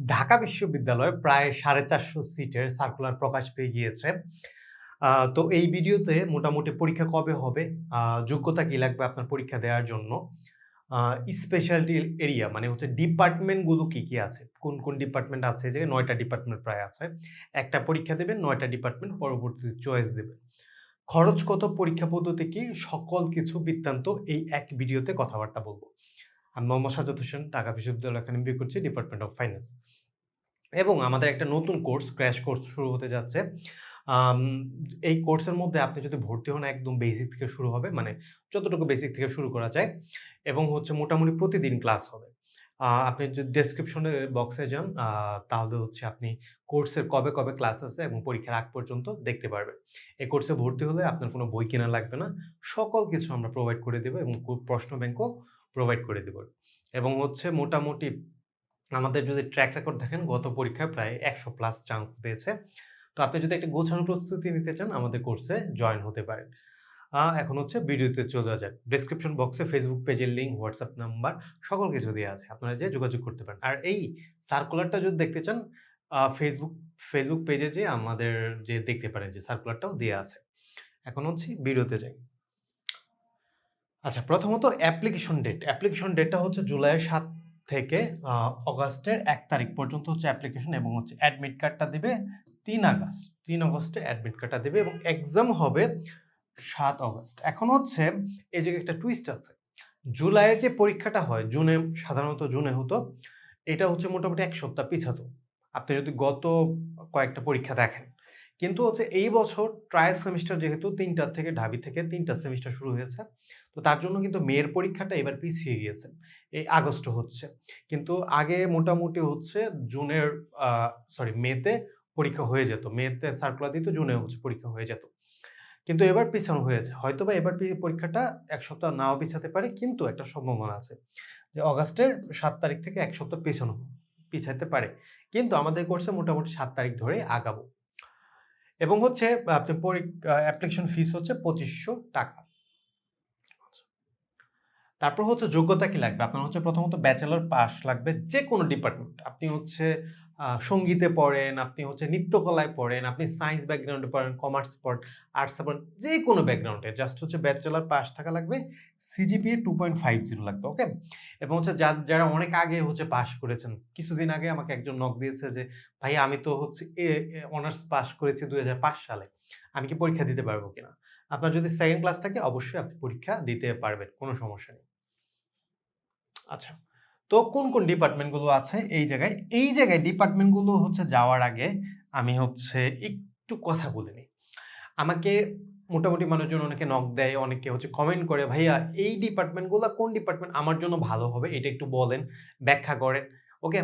ঢাকা বিশ্ববিদ্যালয়ে প্রায় 450 সিটের সার্কুলার প্রকাশ পেয়ে গিয়েছে। তো এই ভিডিওতে মোটামুটি পরীক্ষা কবে হবে, যোগ্যতা কি লাগবে আপনার পরীক্ষা দেওয়ার জন্য, আ স্পেশালিটি এরিয়া মানে হচ্ছে ডিপার্টমেন্ট গুলো কি, কি আছে? কোন, কোন ডিপার্টমেন্ট আছে? এই জায়গায় ৯ টা ডিপার্টমেন্ট প্রায় আছে। একটা পরীক্ষা দিবেন, ৯ টা ডিপার্টমেন্ট পরবর্তীতে চয়েস দিবেন। খরচ কত, পরীক্ষা পদ্ধতি কি, সকল কিছু বৃত্তান্ত এই এক ভিডিওতে কথাবার্তা বলব। আমি মোহাম্মদ সাজ্জাদ হোসেন, ঢাকা বিশ্ববিদ্যালয় এখানে এমবিএ করছি, ডিপার্টমেন্ট অফ ফাইন্যান্স। এবং আমাদের একটা নতুন কোর্স, ক্র্যাশ কোর্স শুরু হতে যাচ্ছে। আম এই কোর্সের মধ্যে আপনি যদি ভর্তি হন একদম বেসিক থেকে শুরু হবে। মানে যতটুকু বেসিক থেকে শুরু করা যায় এবং হচ্ছে মোটামুটি প্রতিদিন ক্লাস হবে। আপনি যদি ডেসক্রিপশনে বক্সে যান তাহলে হচ্ছে আপনি কোর্সের কবে, কবে ক্লাস আছে এবং পরীক্ষার আগ পর্যন্ত দেখতে পারবেন। এই কোর্সে ভর্তি হলে আপনার কোনো বই কেনা লাগবে না। সকল কিছু আমরা প্রোভাইড করে দেব এবং প্রশ্ন ব্যাংকও প্রোভাইড করে দেব। এবং হচ্ছে মোটামুটি আমাদের যদি ট্র্যাক রেকর্ড দেখেন গত পরীক্ষায় প্রায় ১০০ প্লাস চান্স পেয়েছে। তো আপনি যদি একটা গোছানো প্রস্তুতি নিতে চান আমাদের কোর্সে জয়েন হতে পারেন। এখন হচ্ছে ভিডিওতে চলে যাওয়া যাক। ডেসক্রিপশন বক্সে ফেসবুক পেজের লিঙ্ক, হোয়াটসঅ্যাপ নাম্বার সকল কিছু দেয়া আছে। আপনারা যেয়ে যোগাযোগ করতে পারেন। আর এই সার্কুলারটা যদি দেখতে চান ফেসবুক পেজে যেয়ে আমাদের যে দেখতে পারেন যে সার্কুলারটাও দেয়া আছে। এখন হচ্ছে ভিডিওতে যাই। আচ্ছা, প্রথমত অ্যাপ্লিকেশন ডেট। অ্যাপ্লিকেশন ডেটটা হচ্ছে জুলাইয়ের ৭ থেকে আ অগাস্টের ১ তারিখ পর্যন্ত হচ্ছে অ্যাপ্লিকেশন এবং হচ্ছে অ্যাডমিট কার্ডটা দিবে ৩ আগস্ট। ৩ অগস্টে অ্যাডমিট কার্ডটা দিবে এবং এক্সাম হবে ৭ অগাস্ট। এখন হচ্ছে এই জায়গায় একটা টুইস্ট আছে। জুলাইয়ের যে পরীক্ষাটা হয় জুনে, সাধারণত জুনে হতো। এটা হচ্ছে মোটামুটি ১ সপ্তাহ পিছাতো। আপনি যদি গত কয়েকটা পরীক্ষা দেখেন। কিন্তু হচ্ছে এই বছর ট্রায়াল সেমিস্টার যেহেতু ৩ টা থেকে ঢাবি থেকে ৩ টা সেমিস্টার শুরু হয়েছে। তো তার জন্য কিন্তু মের পরীক্ষাটা এবার পিছিয়ে গিয়েছে। এই আগস্টে হচ্ছে। কিন্তু আগে মোটামুটি হচ্ছে জুনের আ মেতে পরীক্ষা হয়ে যেত। মেতে সার্কুলার দিত, জুনে হচ্ছে পরীক্ষা হয়ে যেত। কিন্তু এবার পিছানো হয়েছে। হয়তোবা এবার পরীক্ষাটা ১ সপ্তাহ নাও পিছাতে পারে কিন্তু একটা সম্ভাবনা আছে। যে অগাস্টের ৭ তারিখ থেকে ১ সপ্তাহ পিছাইতে পারে। কিন্তু আমাদের কোর্সে মোটামুটি ৭ তারিখ ধরেই আগাবো। এবং হচ্ছে আপনি অ্যাপ্লিকেশন ফিস হচ্ছে ৳২৫০০। তারপর হচ্ছে যোগ্যতা কি লাগবে? আপনার হচ্ছে প্রথমত ব্যাচেলর পাস লাগবে যেকোনো ডিপার্টমেন্ট। আপনি হচ্ছে সঙ্গীতে পড়েন, আপনি হচ্ছে নৃত্যকলায় পড়েন, আপনি সায়েন্স ব্যাকগ্রাউন্ডে পড়েন, কমার্স পড়েন, আর্টসে পড়েন, যেকোনো ব্যাকগ্রাউন্ডে জাস্ট হচ্ছে ব্যাচেলর পাস থাকা লাগবে। সিজিপিএ 2.50 লাগবে, ওকে? এবং হচ্ছে যারা অনেক আগে হচ্ছে পাস করেছেন। কিছুদিন আগে আমাকে একজন নক দিয়েছে যে, "ভাই আমি তো হচ্ছে অনার্স পাস করেছি ২০০৫ সালে। আমি কি পরীক্ষা দিতে পারব কিনা?" আপনার যদি 2nd ক্লাস থাকে অবশ্যই আপনি পরীক্ষা দিতে পারবেন। কোনো সমস্যা নেই। আচ্ছা। তো কোন, কোন ডিপার্টমেন্ট গুলো আছে এই জায়গায় ডিপার্টমেন্ট গুলো হচ্ছে যাওয়ার আগে আমি হচ্ছে একটু কথা বলে নিই। আমাকে মোটামুটি মানুষজন অনেকে নক দেয়, অনেকে হচ্ছে কমেন্ট করে, "ভাইয়া এই ডিপার্টমেন্ট গুলা কোন ডিপার্টমেন্ট আমার জন্য ভালো হবে? এটা একটু বলেন, ব্যাখ্যা করেন।" ওকে?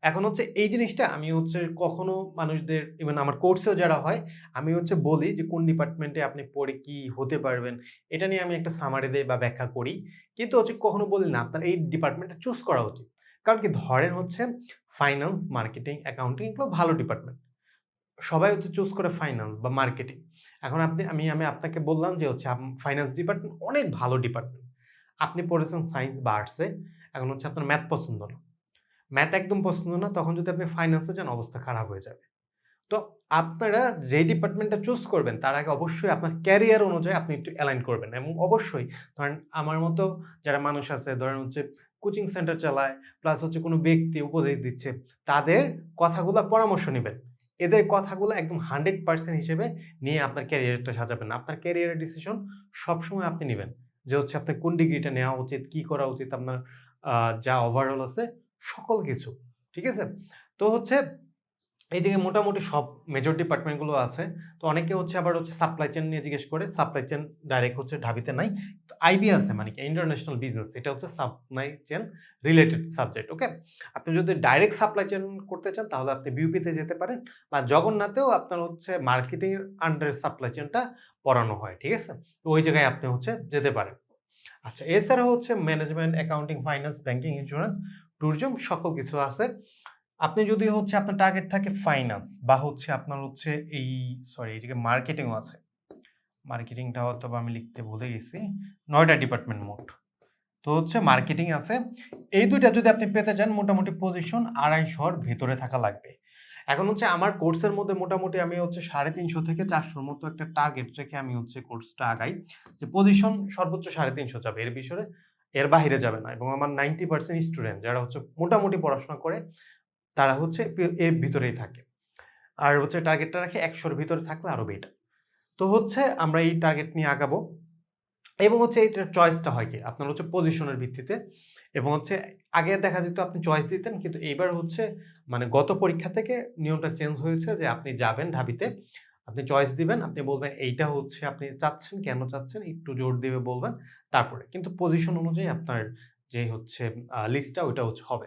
এখন হচ্ছে এই জিনিসটা আমি হচ্ছে কখনো মানুষদের ইভেন আমার কোর্সেও যারা হয়, আমি হচ্ছে বলি যে কোন ডিপার্টমেন্টে আপনি পড়ে কি হতে পারবেন। এটা নিয়ে আমি একটা সামারি দেই বা ব্যাখ্যা করি। কিন্তু হচ্ছে কখনো বলি না আপনার এই ডিপার্টমেন্টটা চুজ করা উচিত। কারণ কি ধরেন হচ্ছে ফাইন্যান্স, মার্কেটিং, অ্যাকাউন্টিং এগুলো ভালো ডিপার্টমেন্ট। সবাই হচ্ছে চুজ করে ফাইন্যান্স বা মার্কেটিং। এখন আমি আপনাকে বললাম যে হচ্ছে ফাইন্যান্স ডিপার্টমেন্ট অনেক ভালো ডিপার্টমেন্ট। আপনি পড়েছেন সায়েন্স বা আর্টসে, এখন হচ্ছে আপনার ম্যাথ পছন্দ না। ম্যাথ একদম পছন্দ না, তখন যদি আপনি ফাইন্যান্সে যান অবস্থা খারাপ হয়ে যাবে। তো আপনারা যে ডিপার্টমেন্টটা চুজ করবেন তার আগে অবশ্যই আপনার ক্যারিয়ার অনুযায়ী আপনি একটু অ্যালাইন করবেন এবং অবশ্যই ধরেন আমার মতো যারা মানুষ আছে ধরেন হচ্ছে কোচিং সেন্টার চালায় প্লাস হচ্ছে কোনো ব্যক্তি উপদেশ দিচ্ছে, তাদের কথাগুলা পরামর্শ নিবেন। এদের কথাগুলো একদম 100% হিসেবে নিয়ে আপনার ক্যারিয়ারটা সাজাবেন। আপনার ক্যারিয়ারের ডিসিশন সবসময় আপনি নিবেন। যে হচ্ছে আপনার কোন ডিগ্রিটা নেওয়া উচিত, কি করা উচিত আপনার আ যা ওভারঅল আছে সকল কিছু। ঠিক আছে? তো হচ্ছে এই জায়গায় মোটামুটি সব মেজর ডিপার্টমেন্ট গুলো আছে। তো অনেকে হচ্ছে আবার হচ্ছে সাপ্লাই চেইন নিয়ে জিজ্ঞেস করে। সাপ্লাই চেইন ডাইরেক্ট হচ্ছে ঢাবিতে নাই। তো আইবি আছে মানে কি ইন্টারন্যাশনাল বিজনেস। এটা হচ্ছে সাপ্লাই চেইন রিলেটেড সাবজেক্ট। ওকে? আপনি যদি ডাইরেক্ট সাপ্লাই চেইন করতে চান তাহলে আপনি বিউপিতে যেতে পারেন বা জগন্নাথেও আপনার হচ্ছে মার্কেটিং এর আন্ডারে সাপ্লাই চেইনটা পড়ানো হয়। ঠিক আছে? তো ওই জায়গায় আপনি হচ্ছে যেতে পারেন। আচ্ছা, এছাড়াও হচ্ছে management, accounting, finance, banking, insurance, tourism সকল কিছু আছে। আপনি যদি হচ্ছে আপনার টার্গেট থাকে ফাইন্যান্স বা হচ্ছে আপনার হচ্ছে এই জায়গায় মার্কেটিংও আছে। মার্কেটিংটা হয়তোবা আমি লিখতে ভুলে গেছি। ৯ টা ডিপার্টমেন্ট মোট। তো তো হচ্ছে মার্কেটিং আছে। এই ২ টা যদি আপনি পেতে চান মোটামুটি পজিশন ২৫০ ভিতরে থাকা লাগবে। এখন হচ্ছে আমার কোর্সের মধ্যে মোটামুটি আমি হচ্ছে ৩৫০ থেকে ৪০০ মতো একটা টার্গেট রেখে আমি হচ্ছে কোর্সটা আগাই। যে পজিশন সর্বোচ্চ ৩৫০ যাবে। এর বাহিরে যাবে না এবং আমার 90% স্টুডেন্ট যারা হচ্ছে মোটামুটি পড়াশোনা করে তারা হচ্ছে এর ভিতরেই থাকে। আর হচ্ছে টার্গেটটা রাখি ১০০ র ভিতরে থাকলে আরো বেটার। তো হচ্ছে আমরা এই টার্গেট নিয়ে আগাবো এবং হচ্ছে এইটার চয়েসটা হয় কি? আপনার হচ্ছে পজিশনের ভিত্তিতে এবং হচ্ছে আগে দেখা যেত আপনি চয়েস দিতেন কিন্তু এইবার হচ্ছে মানে গত পরীক্ষা থেকে নিয়মটা চেঞ্জ হয়েছে যে আপনি যাবেন ঢাবিতে, আপনি চয়েস দিবেন, আপনি বলবেন এইটা হচ্ছে আপনি চাচ্ছেন, কেন চাচ্ছেন একটু জোর দিয়ে বলবেন। তারপরে কিন্তু পজিশন অনুযায়ী আপনার যে হচ্ছে লিস্টটা ওইটা হচ্ছে হবে।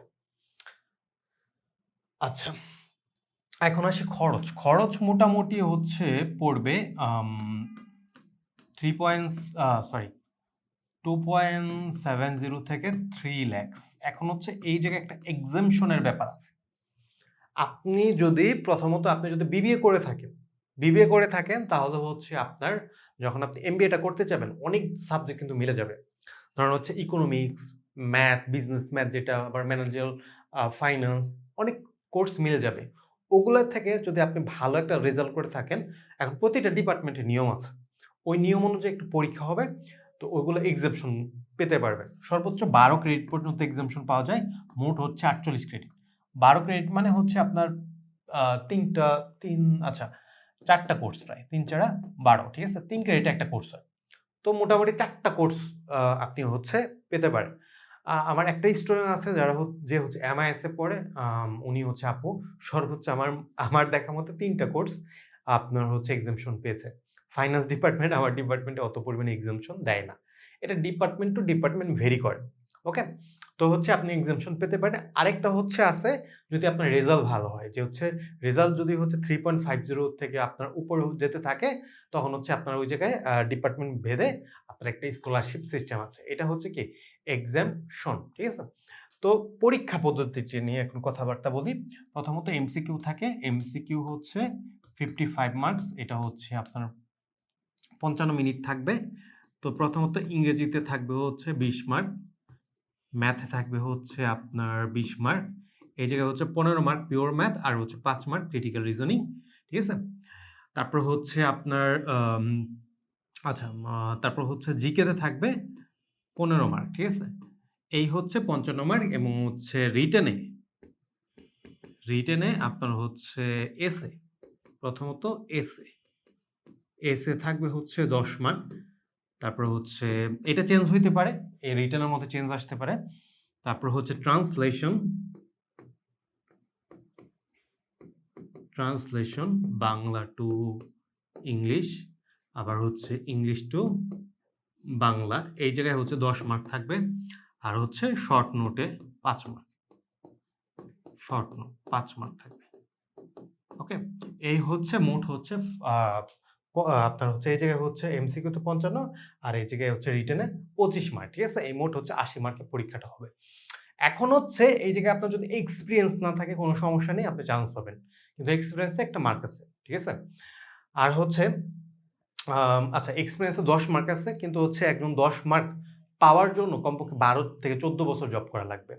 আচ্ছা, এখন আসি খরচ। খরচ মোটামুটি হচ্ছে পড়বে 3 পয়েন্টস সরি 2.70 থেকে 3 lakhs। এখন হচ্ছে এই জায়গায় একটা এক্সাম্পশনের ব্যাপার আছে। আপনি যদি বিবিএ করে থাকেন তাহলে হচ্ছে আপনার যখন আপনি এমবিএটা করতে যাবেন অনেক সাবজেক্ট কিন্তু মিলে যাবে। ধরেন হচ্ছে ইকোনমিক্স, ম্যাথ, বিজনেস ম্যাথ যেটা আবার ম্যানেজারাল ফাইন্যান্স অনেক কোর্স মিলে যাবে। ওগুলা থেকে যদি আপনি ভালো একটা রেজাল্ট করে থাকেন, এখন প্রতিটা ডিপার্টমেন্টের নিয়ম আছে। ওই নিয়ম অনুযায়ী একটু পরীক্ষা হবে। তো ওইগুলো এক্সাম্পশন পেতে পারবেন। সর্বোচ্চ ১২ ক্রেডিট পর্যন্ত এক্সাম্পশন পাওয়া যায়। মোট হচ্ছে ৪৮ ক্রেডিট। ১২ ক্রেডিট মানে হচ্ছে আপনার আ ৩ টা ৩ আচ্ছা ৪ টা কোর্স প্রায়। ৩ ৪ ১২ ঠিক আছে? ৩ ক্রেডিটে একটা কোর্স হয়। তো মোটামুটি ৪ টা কোর্স আপনি হচ্ছে পেতে পারেন। আমার একটা স্টুডেন্ট আছে যে হচ্ছে এমআইএস এ পড়ে। উনি হচ্ছে আপু সর্বোচ্চ আমার আমার দেখা মতো ৩ টা কোর্স আপনার হচ্ছে এক্সাম্পশন পেয়েছে। ফাইনান্স ডিপার্টমেন্ট আমার ডিপার্টমেন্টে অত পরিমাণে এক্সাম্পশন দেয় না। এটা ডিপার্টমেন্ট টু ডিপার্টমেন্ট ভেরি করে। ওকে? তো হচ্ছে আপনি এক্সাম্পশন পেতে পারেন। আরেকটা হচ্ছে আছে যদি আপনার রেজাল্ট ভালো হয় যে হচ্ছে রেজাল্ট যদি হচ্ছে 3.50 থেকে আপনার উপরে যেতে থাকে তখন হচ্ছে আপনার ওই জায়গায় ডিপার্টমেন্ট ভেদে আপনার একটা স্কলারশিপ সিস্টেম আছে। এটা হচ্ছে কি এক্সাম্পশন। ঠিক আছে? তো পরীক্ষা পদ্ধতিটি নিয়ে এখন কথাবার্তা বলি। প্রথমত এমসিকিউ থাকে। এমসিকিউ হচ্ছে 55 মার্কস। এটা হচ্ছে আপনার ৫৫ মিনিট থাকবে। তো প্রথমত ইংরেজিতে থাকবে হচ্ছে ২০ মার্ক, ম্যাথে থাকবে হচ্ছে আপনার ২০ মার্ক। এই জায়গায় হচ্ছে ১৫ মার্ক পিওর ম্যাথ আর হচ্ছে ৫ মার্ক ক্রিটিক্যাল রিজনিং। ঠিক আছে? তারপর হচ্ছে আপনার আচ্ছা তারপর হচ্ছে জিকেতে থাকবে ১৫ মার্ক। ঠিক আছে? এই হচ্ছে ৫৫ মার্ক এবং হচ্ছে রিটেনে আপনার হচ্ছে এসে প্রথমত এসে থাকবে হচ্ছে ১০ মার্ক। তারপর হচ্ছে এটা চেঞ্জ হইতে পারে। এই রিটেনের মধ্যে চেঞ্জ আসতে পারে। তারপর হচ্ছে ট্রান্সলেশন বাংলা টু ইংলিশ, আবার হচ্ছে ইংলিশ টু বাংলা। এই জায়গায় হচ্ছে ১০ মার্ক থাকবে। আর হচ্ছে শর্ট নোটে ৫ মার্ক। শর্ট নোট ৫ মার্ক থাকবে। ওকে? এই হচ্ছে মোট হচ্ছে আ আপনার হচ্ছে এই জায়গায় হচ্ছে এমসিকিউ তে ৫৫ আর এই জায়গায় হচ্ছে রিটেনে ২৫ মার্ক। ঠিক আছে? এই মোট হচ্ছে ৮০ মার্কের পরীক্ষাটা হবে। এখন হচ্ছে এই জায়গায় আপনার যদি এক্সপেরিয়েন্স না থাকে কোনো সমস্যা নেই, আপনি চান্স পাবেন। কিন্তু এক্সপেরিয়েন্সে একটা মার্ক আছে। ঠিক আছে? আর হচ্ছে আচ্ছা এক্সপেরিয়েন্সে ১০ মার্ক আছে কিন্তু হচ্ছে একজন ১০ মার্ক পাওয়ার জন্য কমপক্ষে ১২ থেকে ১৪ বছর জব করা লাগবে।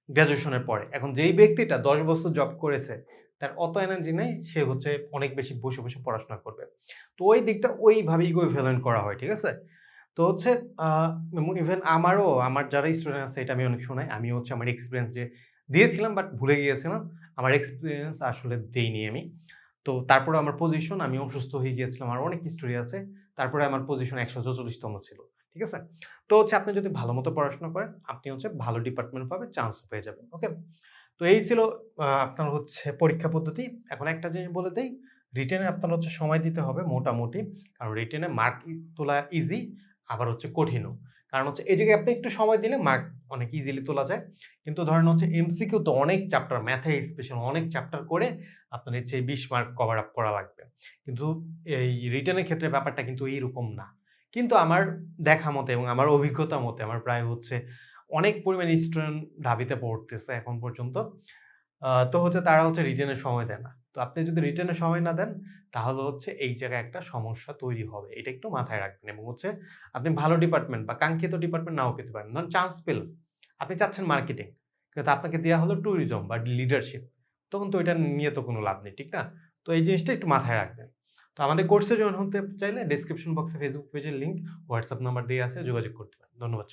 গ্র্যাজুয়েশনের পরে। এখন যেই ব্যক্তিটা ১০ বছর জব করেছে, তার অত এনার্জি নেই, সে হচ্ছে অনেক বেশি বসে পড়াশোনা করবে। তো ওই দিকটা ওইভাবে ইকুইভ্যালেন্ট করা হয়। ঠিক আছে? তো হচ্ছে আ ইভেন আমার যারা স্টুডেন্ট আছে এটা আমি অনেক শোনাই। আমি হচ্ছে আমার এক্সপেরিয়েন্স যে দিয়েছিলাম বাট ভুলে গিয়েছিলাম। আমার এক্সপেরিয়েন্স আসলে দেইনি আমি। তো তারপরে আমার পজিশন আমি অসুস্থ হয়ে গিয়েছিলাম। আর অনেক স্টোরি আছে। তারপরে আমার পজিশন ১৪৪ তম ছিল। ঠিক আছে? তো হচ্ছে আপনি যদি ভালোমতো পড়াশোনা করেন, আপনি হচ্ছে ভালো ডিপার্টমেন্ট পাবেন, চান্সও পেয়ে যাবেন। ওকে? তো এই ছিল আপনার হচ্ছে পরীক্ষা পদ্ধতি। এখন একটা জিনিস বলে দেই, রিটেনে আপনার হচ্ছে সময় দিতে হবে মোটামুটি। কারণ রিটেনে মার্ক তোলা ইজি আবার হচ্ছে কঠিনও। কারণ হচ্ছে এই জায়গায় আপনি একটু সময় দিলে মার্ক অনেক ইজিলি তোলা যায়। কিন্তু ধরেন হচ্ছে এমসিকিউ তো অনেক চ্যাপ্টার, ম্যাথে স্পেশাল অনেক চ্যাপ্টার করে আপনার হচ্ছে ২০ মার্ক কভার আপ করা লাগবে। কিন্তু এই রিটেনের ক্ষেত্রে ব্যাপারটা কিন্তু এইরকম না। কিন্তু আমার দেখা মতে এবং আমার অভিজ্ঞতা মতে আমার প্রায় হচ্ছে অনেক পরিমাণ স্টুডেন্ট ঢাবিতে পড়তেছে এখন পর্যন্ত। তো হচ্ছে তারা হচ্ছে রিটেনের সময় দেয় না। তো আপনি যদি রিটেনের সময় না দেন, তাহলে হচ্ছে এই জায়গায় একটা সমস্যা তৈরি হবে। এটা একটু মাথায় রাখবেন এবং হচ্ছে আপনি ভালো ডিপার্টমেন্ট বা কাঙ্ক্ষিত ডিপার্টমেন্ট নাও পেতে পারেন। ধরুন চান্স পেলেন। আপনি চাচ্ছেন মার্কেটিং। কিন্তু আপনাকে দেয়া হলো ট্যুরিজম বা লিডারশিপ। তখন তো এটা নিয়ে তো কোনো লাভ নেই, ঠিক না? তো এই জিনিসটা একটু মাথায় রাখবেন। তো আমাদের কোর্সে জয়েন হতে চাইলে ডেসক্রিপশন বক্সে ফেসবুক পেজের লিংক, হোয়াটসঅ্যাপ নাম্বার দেয়া আছে, যোগাযোগ করতে পারেন। ধন্যবাদ।